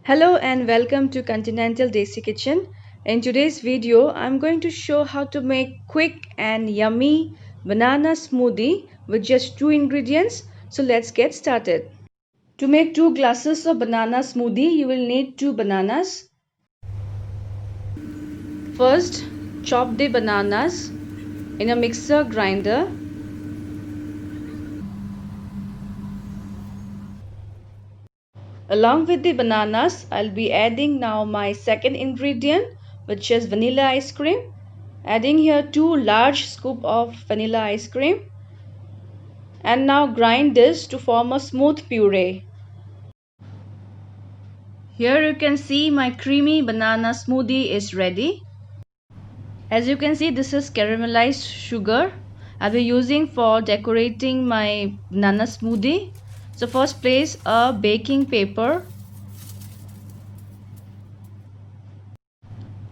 Hello and welcome to Continental Desi Kitchen. In today's video, I'm going to show how to make quick and yummy banana smoothie with just two ingredients. So let's get started. To make 2 glasses of banana smoothie, you will need 2 bananas. First, chop the bananas in a mixer grinder. Along with the bananas, I'll be adding now my second ingredient, which is vanilla ice cream. Adding here 2 large scoop of vanilla ice cream. And now grind this to form a smooth puree. Here you can see my creamy banana smoothie is ready. As you can see, this is caramelized sugar I'll be using for decorating my banana smoothie. So first place a baking paper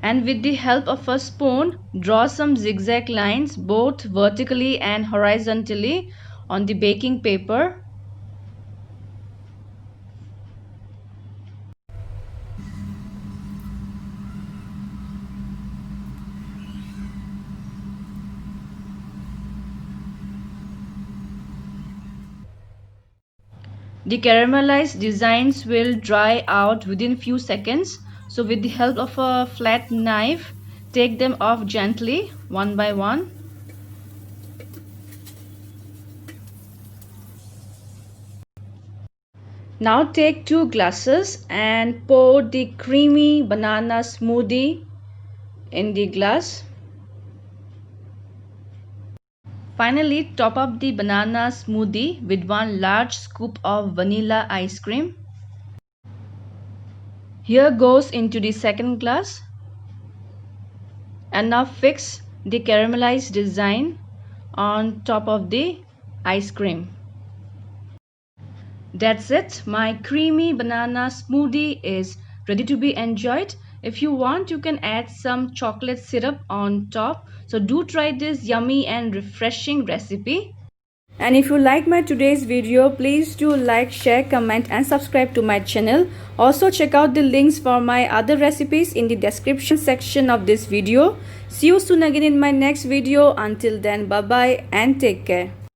and with the help of a spoon draw some zigzag lines both vertically and horizontally on the baking paper. The caramelized designs will dry out within few seconds. So with the help of a flat knife, take them off gently one by one. Now take 2 glasses and pour the creamy banana smoothie in the glass. Finally, top up the banana smoothie with 1 large scoop of vanilla ice cream. Here goes into the second glass. And now fix the caramelized design on top of the ice cream. That's it. My creamy banana smoothie is ready to be enjoyed. If you want, you can add some chocolate syrup on top. So do try this yummy and refreshing recipe. And if you like my today's video, please do like, share, comment and subscribe to my channel. Also check out the links for my other recipes in the description section of this video. See you soon again in my next video. Until then, bye bye and take care.